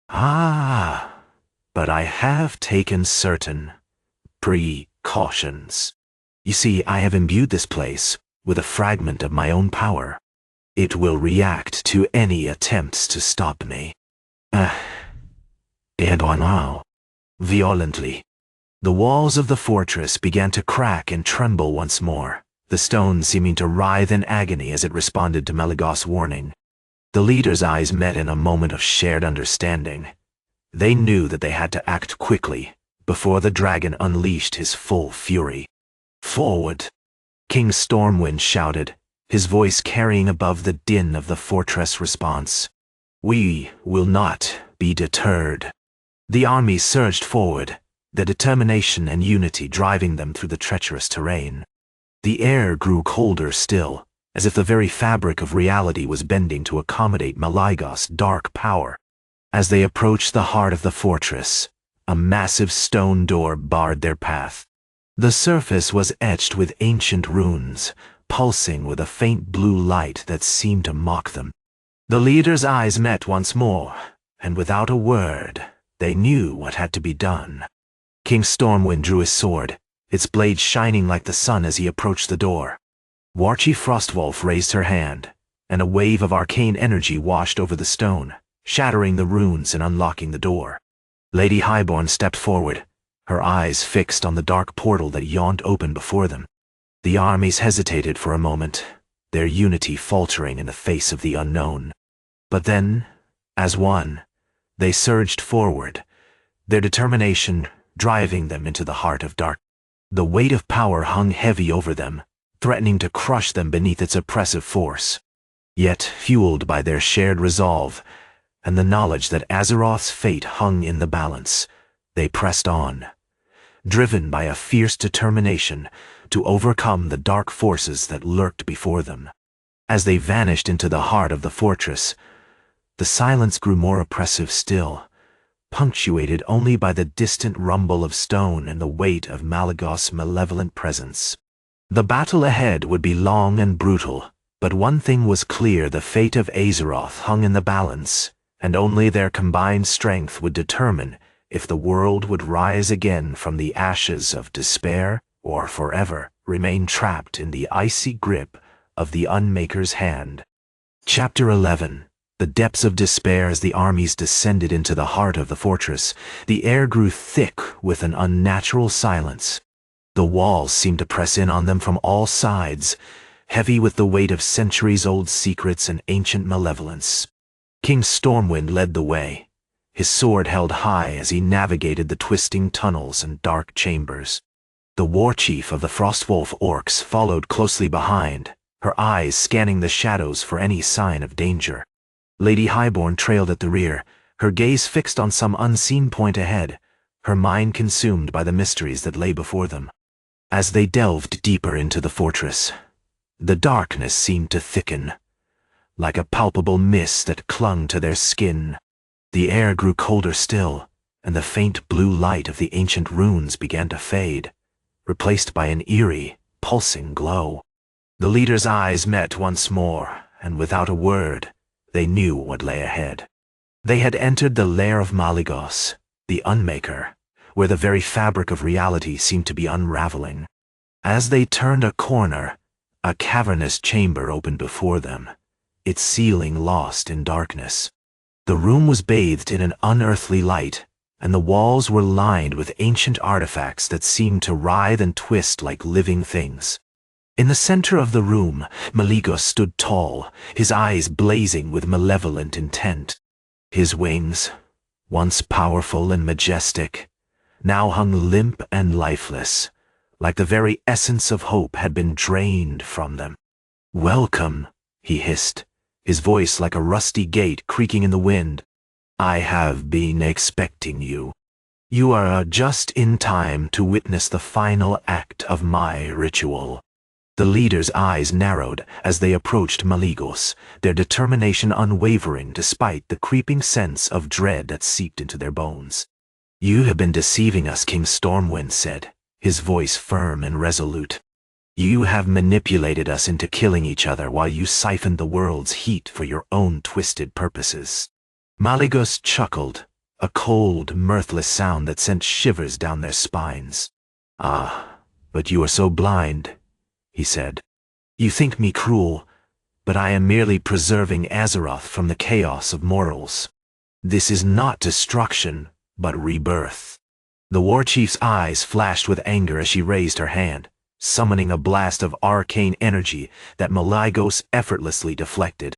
Ah, but I have taken certain precautions. You see, I have imbued this place with a fragment of my own power. It will react to any attempts to stop me. Violently. The walls of the fortress began to crack and tremble once more, the stone seeming to writhe in agony as it responded to Malygos' warning. The leaders' eyes met in a moment of shared understanding. They knew that they had to act quickly before the dragon unleashed his full fury. Forward! King Stormwind shouted, his voice carrying above the din of the fortress response. We will not be deterred. The army surged forward, the determination and unity driving them through the treacherous terrain. The air grew colder still, as if the very fabric of reality was bending to accommodate Malygos' dark power. As they approached the heart of the fortress, a massive stone door barred their path. The surface was etched with ancient runes, pulsing with a faint blue light that seemed to mock them. The leaders' eyes met once more, and without a word, they knew what had to be done. King Stormwind drew his sword, its blade shining like the sun as he approached the door. Warchief Frostwolf raised her hand, and a wave of arcane energy washed over the stone, shattering the runes and unlocking the door. Lady Highborne stepped forward, her eyes fixed on the dark portal that yawned open before them. The armies hesitated for a moment, their unity faltering in the face of the unknown. But then, as one, they surged forward, their determination driving them into the heart of dark. The weight of power hung heavy over them, threatening to crush them beneath its oppressive force. Yet, fueled by their shared resolve, and the knowledge that Azeroth's fate hung in the balance, they pressed on, driven by a fierce determination to overcome the dark forces that lurked before them. As they vanished into the heart of the fortress, the silence grew more oppressive still, punctuated only by the distant rumble of stone and the weight of Malygos' malevolent presence. The battle ahead would be long and brutal, but one thing was clear: the fate of Azeroth hung in the balance, and only their combined strength would determine if the world would rise again from the ashes of despair or forever remain trapped in the icy grip of the Unmaker's hand. Chapter 11. The depths of despair. As the armies descended into the heart of the fortress, the air grew thick with an unnatural silence. The walls seemed to press in on them from all sides, heavy with the weight of centuries-old secrets and ancient malevolence. King Stormwind led the way, his sword held high as he navigated the twisting tunnels and dark chambers. The war chief of the Frostwolf Orcs followed closely behind, her eyes scanning the shadows for any sign of danger. Lady Highborne trailed at the rear, her gaze fixed on some unseen point ahead, her mind consumed by the mysteries that lay before them. As they delved deeper into the fortress, the darkness seemed to thicken, like a palpable mist that clung to their skin. The air grew colder still, and the faint blue light of the ancient runes began to fade, replaced by an eerie, pulsing glow. The leader's eyes met once more, and without a word, they knew what lay ahead. They had entered the lair of Malygos, the Unmaker, where the very fabric of reality seemed to be unraveling. As they turned a corner, a cavernous chamber opened before them, its ceiling lost in darkness. The room was bathed in an unearthly light, and the walls were lined with ancient artifacts that seemed to writhe and twist like living things. In the center of the room, Malygos stood tall, his eyes blazing with malevolent intent. His wings, once powerful and majestic, now hung limp and lifeless, like the very essence of hope had been drained from them. "Welcome," he hissed, his voice like a rusty gate creaking in the wind. "I have been expecting you. You are just in time to witness the final act of my ritual." The leader's eyes narrowed as they approached Malygos, their determination unwavering despite the creeping sense of dread that seeped into their bones. "You have been deceiving us," King Stormwind said, his voice firm and resolute. "You have manipulated us into killing each other while you siphoned the world's heat for your own twisted purposes." Malygos chuckled, a cold, mirthless sound that sent shivers down their spines. "Ah, but you are so blind," he said. "You think me cruel, but I am merely preserving Azeroth from the chaos of mortals. This is not destruction, but rebirth." The war chief's eyes flashed with anger as she raised her hand, summoning a blast of arcane energy that Malygos effortlessly deflected.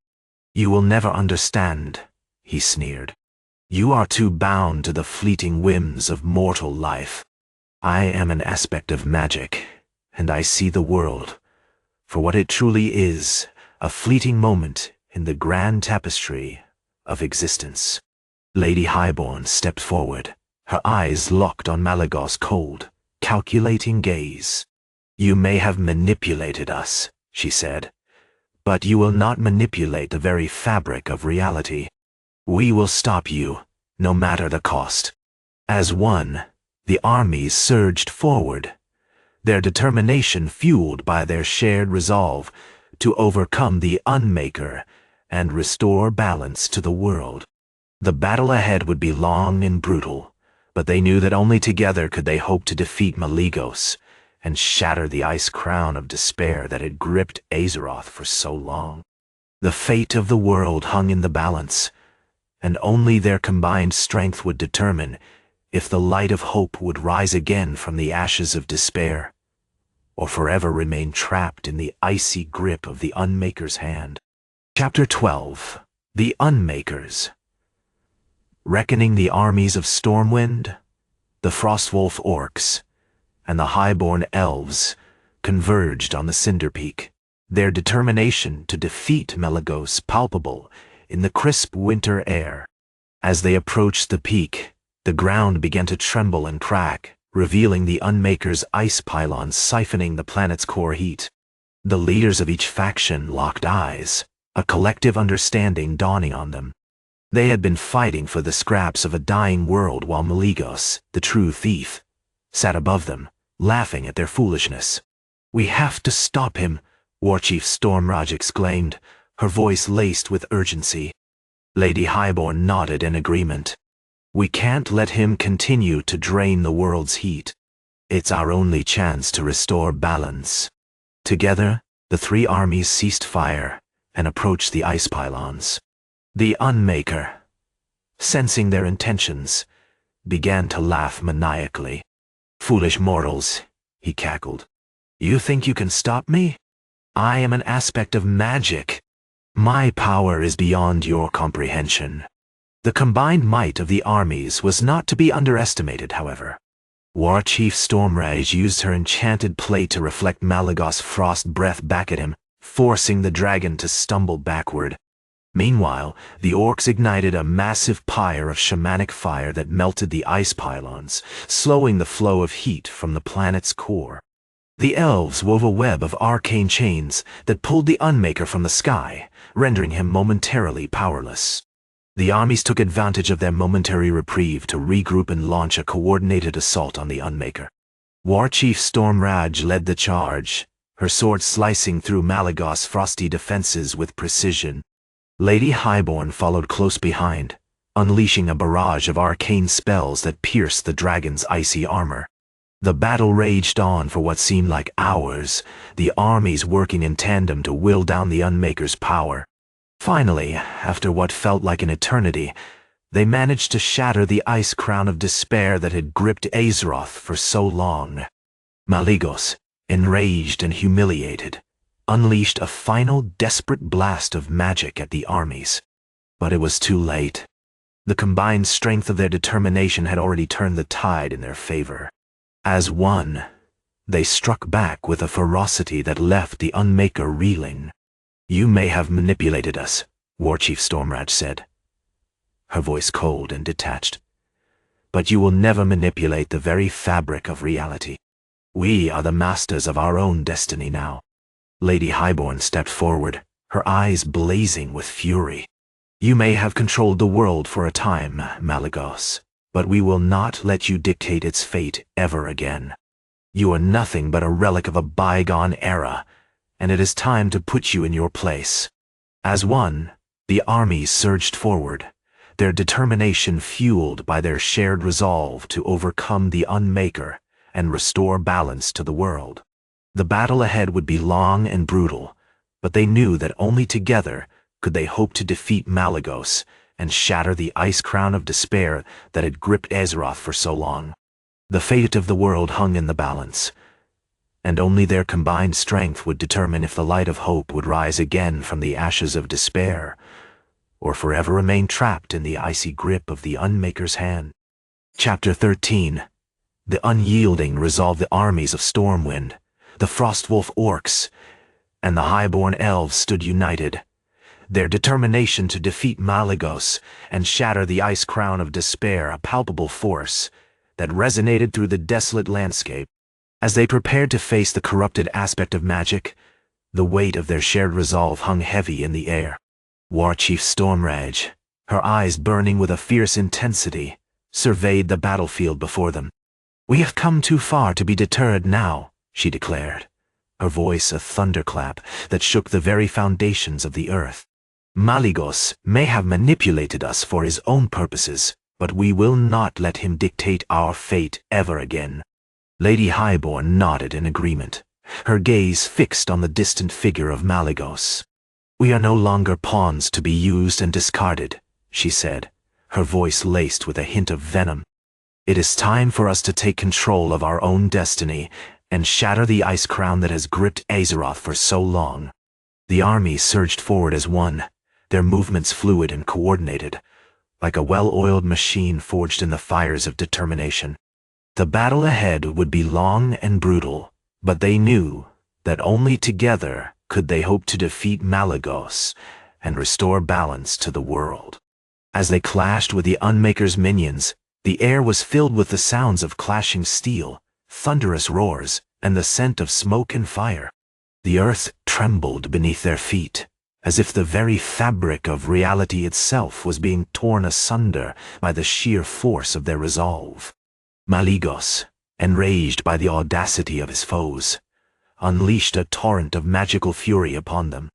"You will never understand," he sneered. "You are too bound to the fleeting whims of mortal life. I am an aspect of magic, and I see the world for what it truly is, a fleeting moment in the grand tapestry of existence." Lady Highborne stepped forward, her eyes locked on Malygos' cold, calculating gaze. "You may have manipulated us," she said, "but you will not manipulate the very fabric of reality. We will stop you, no matter the cost." As one, the armies surged forward, their determination fueled by their shared resolve to overcome the Unmaker and restore balance to the world. The battle ahead would be long and brutal, but they knew that only together could they hope to defeat Malygos and shatter the ice crown of despair that had gripped Azeroth for so long. The fate of the world hung in the balance, and only their combined strength would determine if the light of hope would rise again from the ashes of despair, or forever remain trapped in the icy grip of the Unmaker's hand. Chapter 12. The Unmakers. Reckoning the armies of Stormwind, the Frostwolf Orcs, and the Highborne Elves converged on the Cinder-Peak, their determination to defeat Malygos palpable in the crisp winter air. As they approached the peak, the ground began to tremble and crack, revealing the Unmaker's ice-pylons siphoning the planet's core heat. The leaders of each faction locked eyes, a collective understanding dawning on them. They had been fighting for the scraps of a dying world while Malygos, the true thief, sat above them, laughing at their foolishness. "We have to stop him," Warchief Stormrage exclaimed, her voice laced with urgency. Lady Highborne nodded in agreement. "We can't let him continue to drain the world's heat. It's our only chance to restore balance." Together, the three armies ceased fire and approached the ice-pylons. The Unmaker, sensing their intentions, began to laugh maniacally. "Foolish mortals," he cackled. "You think you can stop me? I am an aspect of magic. My power is beyond your comprehension." The combined might of the armies was not to be underestimated, however. Warchief Stormrage used her enchanted plate to reflect Malygos' frost breath back at him, forcing the dragon to stumble backward. Meanwhile, the orcs ignited a massive pyre of shamanic fire that melted the ice-pylons, slowing the flow of heat from the planet's core. The elves wove a web of arcane chains that pulled the Unmaker from the sky, rendering him momentarily powerless. The armies took advantage of their momentary reprieve to regroup and launch a coordinated assault on the Unmaker. Warchief Stormrage led the charge, her sword slicing through Malygos' frosty defenses with precision. Lady Highborne followed close behind, unleashing a barrage of arcane spells that pierced the dragon's icy armor. The battle raged on for what seemed like hours, the armies working in tandem to will down the Unmaker's power. Finally, after what felt like an eternity, they managed to shatter the ice crown of despair that had gripped Azeroth for so long. Malygos, enraged and humiliated, unleashed a final desperate blast of magic at the armies. But it was too late. The combined strength of their determination had already turned the tide in their favor. As one, they struck back with a ferocity that left the Unmaker reeling. "You may have manipulated us," Warchief Stormrage said, her voice cold and detached. "But you will never manipulate the very fabric of reality. We are the masters of our own destiny now." Lady Highborne stepped forward, her eyes blazing with fury. "You may have controlled the world for a time, Malygos, but we will not let you dictate its fate ever again. You are nothing but a relic of a bygone era, and it is time to put you in your place." As one, the armies surged forward, their determination fueled by their shared resolve to overcome the Unmaker and restore balance to the world. The battle ahead would be long and brutal, but they knew that only together could they hope to defeat Malygos and shatter the ice crown of despair that had gripped Azeroth for so long. The fate of the world hung in the balance, and only their combined strength would determine if the light of hope would rise again from the ashes of despair, or forever remain trapped in the icy grip of the Unmaker's hand. Chapter 13. The unyielding resolve. The armies of Stormwind, the Frostwolf Orcs, and the Highborne Elves stood united, their determination to defeat Malygos and shatter the ice crown of despair a palpable force that resonated through the desolate landscape. As they prepared to face the corrupted aspect of magic, the weight of their shared resolve hung heavy in the air. Warchief Stormrage, her eyes burning with a fierce intensity, surveyed the battlefield before them. "We have come too far to be deterred now," she declared, her voice a thunderclap that shook the very foundations of the earth. "Malygos may have manipulated us for his own purposes, but we will not let him dictate our fate ever again." Lady Highborne nodded in agreement, her gaze fixed on the distant figure of Malygos. "We are no longer pawns to be used and discarded," she said, her voice laced with a hint of venom. "It is time for us to take control of our own destiny and shatter the ice crown that has gripped Azeroth for so long." The army surged forward as one, their movements fluid and coordinated, like a well-oiled machine forged in the fires of determination. The battle ahead would be long and brutal, but they knew that only together could they hope to defeat Malygos and restore balance to the world. As they clashed with the Unmaker's minions, the air was filled with the sounds of clashing steel, thunderous roars, and the scent of smoke and fire. The earth trembled beneath their feet, as if the very fabric of reality itself was being torn asunder by the sheer force of their resolve. Malygos, enraged by the audacity of his foes, unleashed a torrent of magical fury upon them.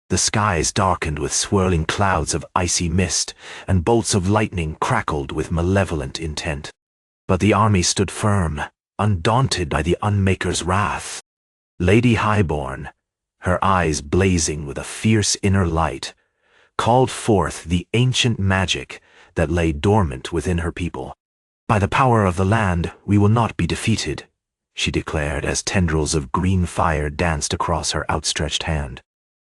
The skies darkened with swirling clouds of icy mist, and bolts of lightning crackled with malevolent intent. But the army stood firm, undaunted by the Unmaker's wrath. Lady Highborne, her eyes blazing with a fierce inner light, called forth the ancient magic that lay dormant within her people. "By the power of the land, we will not be defeated," she declared as tendrils of green fire danced across her outstretched hand.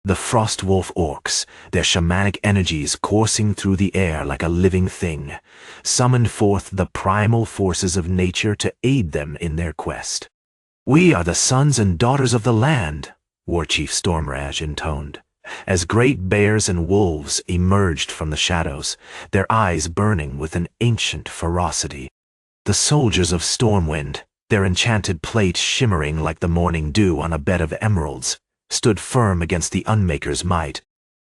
The Frostwolf Orcs, their shamanic energies coursing through the air like a living thing, summoned forth the primal forces of nature to aid them in their quest. "We are the sons and daughters of the land," Warchief Stormrage intoned, as great bears and wolves emerged from the shadows, their eyes burning with an ancient ferocity. The soldiers of Stormwind, their enchanted plate shimmering like the morning dew on a bed of emeralds, stood firm against the Unmaker's might.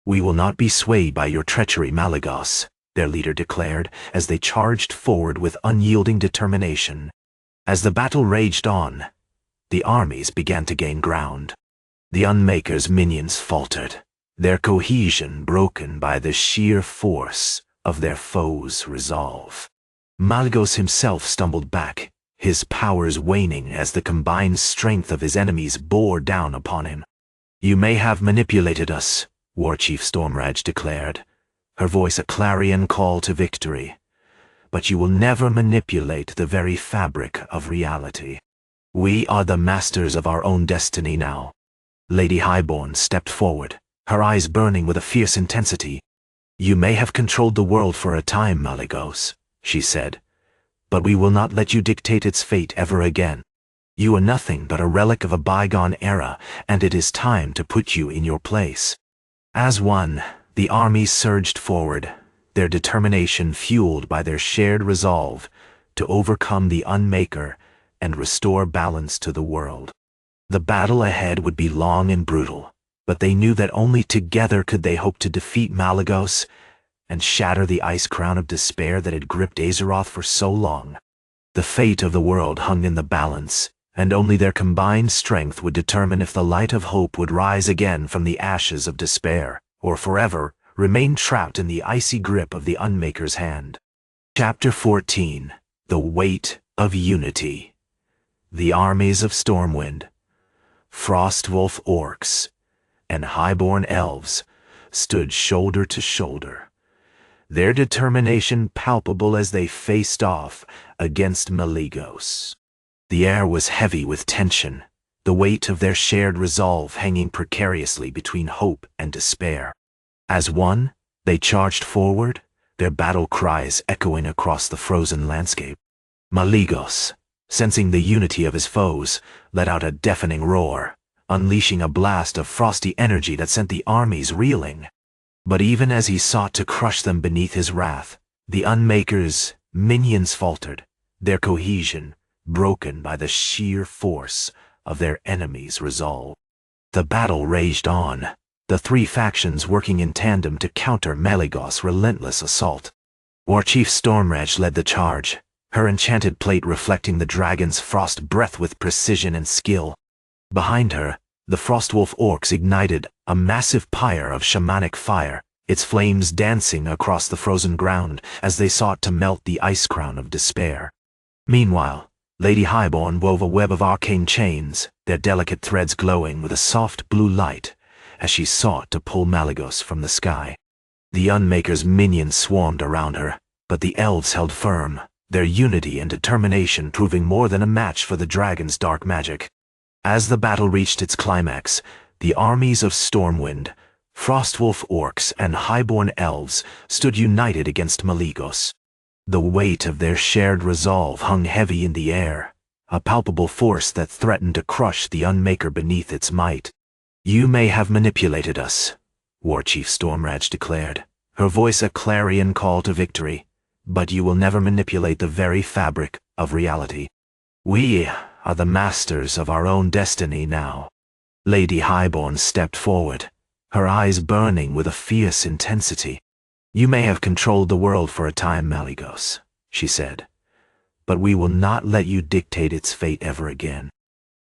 "We will not be swayed by your treachery, Malygos," their leader declared as they charged forward with unyielding determination. As the battle raged on, the armies began to gain ground. The Unmaker's minions faltered, their cohesion broken by the sheer force of their foes' resolve. Malygos himself stumbled back, his powers waning as the combined strength of his enemies bore down upon him. "You may have manipulated us," Warchief Stormrage declared, her voice a clarion call to victory, "but you will never manipulate the very fabric of reality. We are the masters of our own destiny now." Lady Highborne stepped forward, her eyes burning with a fierce intensity. "You may have controlled the world for a time, Malygos," she said, "but we will not let you dictate its fate ever again. You are nothing but a relic of a bygone era, and it is time to put you in your place." As one, the armies surged forward, their determination fueled by their shared resolve to overcome the Unmaker and restore balance to the world. The battle ahead would be long and brutal, but they knew that only together could they hope to defeat Malygos and shatter the ice crown of despair that had gripped Azeroth for so long. The fate of the world hung in the balance, and only their combined strength would determine if the light of hope would rise again from the ashes of despair, or forever remain trapped in the icy grip of the Unmaker's hand. Chapter 14. The Weight of Unity. The armies of Stormwind, Frostwolf Orcs, and Highborne Elves stood shoulder to shoulder, their determination palpable as they faced off against Malygos. The air was heavy with tension, the weight of their shared resolve hanging precariously between hope and despair. As one, they charged forward, their battle cries echoing across the frozen landscape. Malygos, sensing the unity of his foes, let out a deafening roar, unleashing a blast of frosty energy that sent the armies reeling. But even as he sought to crush them beneath his wrath, the Unmaker's minions faltered, their cohesion broken by the sheer force of their enemies' resolve. The battle raged on, the three factions working in tandem to counter Malygos' relentless assault. Warchief Stormrage led the charge, her enchanted plate reflecting the dragon's frost breath with precision and skill. Behind her, the Frostwolf Orcs ignited a massive pyre of shamanic fire, its flames dancing across the frozen ground as they sought to melt the ice crown of despair. Meanwhile, Lady Highborne wove a web of arcane chains, their delicate threads glowing with a soft blue light as she sought to pull Malygos from the sky. The Unmaker's minions swarmed around her, but the elves held firm, their unity and determination proving more than a match for the dragon's dark magic. As the battle reached its climax, the armies of Stormwind, Frostwolf Orcs, and Highborne Elves stood united against Malygos. The weight of their shared resolve hung heavy in the air, a palpable force that threatened to crush the Unmaker beneath its might. "You may have manipulated us," Warchief Stormrage declared, her voice a clarion call to victory. But you will never manipulate the very fabric of reality. We are the masters of our own destiny now. Lady Highborne stepped forward, her eyes burning with a fierce intensity. You may have controlled the world for a time, Malygos, she said, but we will not let you dictate its fate ever again.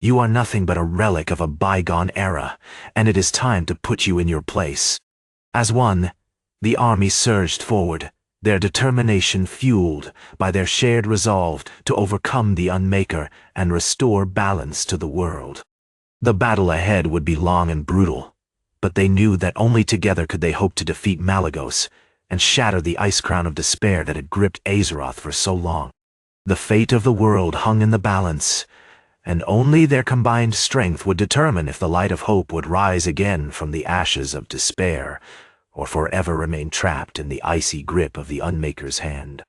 You are nothing but a relic of a bygone era, and it is time to put you in your place. As one, the army surged forward, their determination fueled by their shared resolve to overcome the Unmaker and restore balance to the world. The battle ahead would be long and brutal, but they knew that only together could they hope to defeat Malygos and shatter the ice crown of despair that had gripped Azeroth for so long. The fate of the world hung in the balance, and only their combined strength would determine if the light of hope would rise again from the ashes of despair, or forever remain trapped in the icy grip of the Unmaker's hand.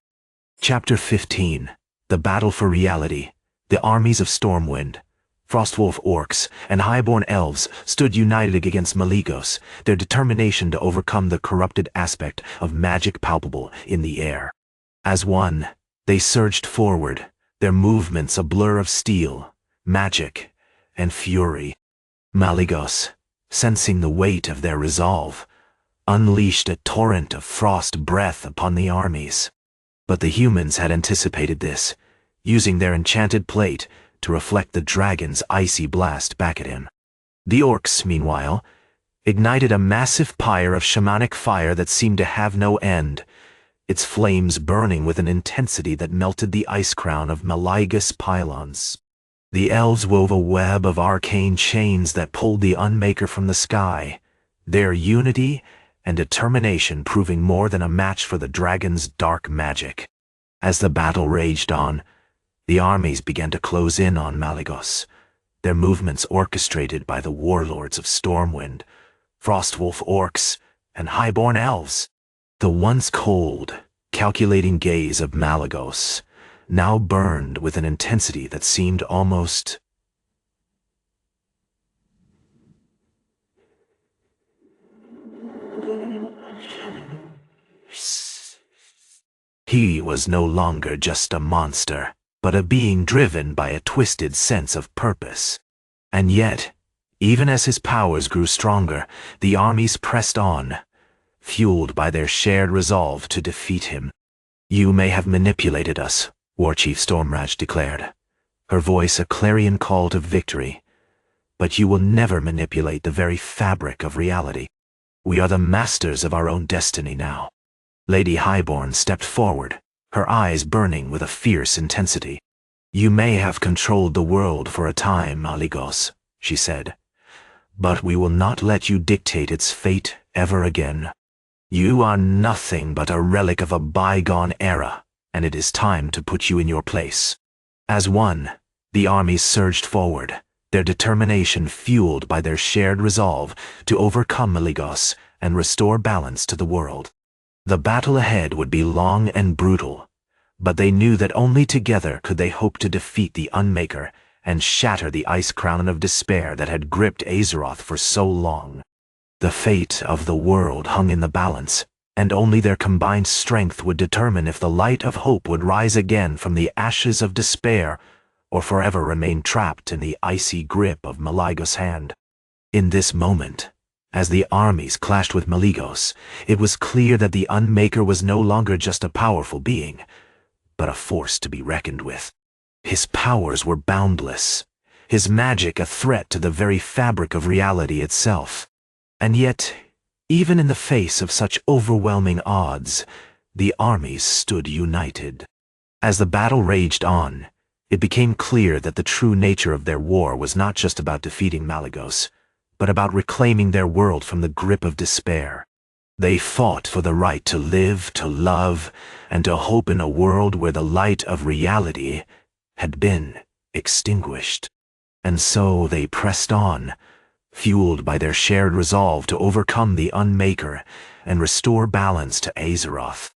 Chapter 15. The Battle for Reality. The armies of Stormwind, Frostwolf Orcs, and Highborne Elves stood united against Malygos, their determination to overcome the corrupted aspect of magic palpable in the air. As one, they surged forward, their movements a blur of steel, magic, and fury. Malygos, sensing the weight of their resolve, unleashed a torrent of frost breath upon the armies. But the humans had anticipated this, using their enchanted plate to reflect the dragon's icy blast back at him. The orcs, meanwhile, ignited a massive pyre of shamanic fire that seemed to have no end, its flames burning with an intensity that melted the ice crown of Malygos pylons. The elves wove a web of arcane chains that pulled the Unmaker from the sky, their unity and determination proving more than a match for the dragon's dark magic. As the battle raged on, the armies began to close in on Malygos, their movements orchestrated by the warlords of Stormwind, Frostwolf Orcs, and Highborne Elves. The once cold, calculating gaze of Malygos now burned with an intensity that seemed almost He was no longer just a monster, but a being driven by a twisted sense of purpose. And yet, even as his powers grew stronger, the armies pressed on, fueled by their shared resolve to defeat him. You may have manipulated us, Warchief Stormraj declared, her voice a clarion call to victory, but you will never manipulate the very fabric of reality. We are the masters of our own destiny now. Lady Highborne stepped forward, her eyes burning with a fierce intensity. You may have controlled the world for a time, Malygos, she said, but we will not let you dictate its fate ever again. You are nothing but a relic of a bygone era, and it is time to put you in your place. As one, the armies surged forward, their determination fueled by their shared resolve to overcome Malygos and restore balance to the world. The battle ahead would be long and brutal, but they knew that only together could they hope to defeat the Unmaker and shatter the ice crown of despair that had gripped Azeroth for so long. The fate of the world hung in the balance, and only their combined strength would determine if the light of hope would rise again from the ashes of despair or forever remain trapped in the icy grip of Malygos' hand. In this moment, as the armies clashed with Malygos, it was clear that the Unmaker was no longer just a powerful being, but a force to be reckoned with. His powers were boundless, his magic a threat to the very fabric of reality itself. And yet, even in the face of such overwhelming odds, the armies stood united. As the battle raged on, it became clear that the true nature of their war was not just about defeating Malygos, but about reclaiming their world from the grip of despair. They fought for the right to live, to love, and to hope in a world where the light of reality had been extinguished. And so they pressed on, fueled by their shared resolve to overcome the Unmaker and restore balance to Azeroth.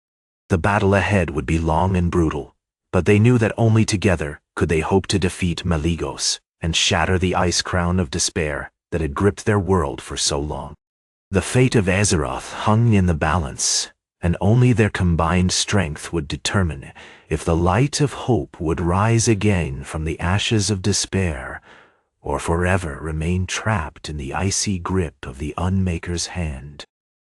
The battle ahead would be long and brutal, but they knew that only together could they hope to defeat Malygos and shatter the ice crown of despair that had gripped their world for so long. The fate of Azeroth hung in the balance, and only their combined strength would determine if the light of hope would rise again from the ashes of despair, or forever remain trapped in the icy grip of the Unmaker's hand.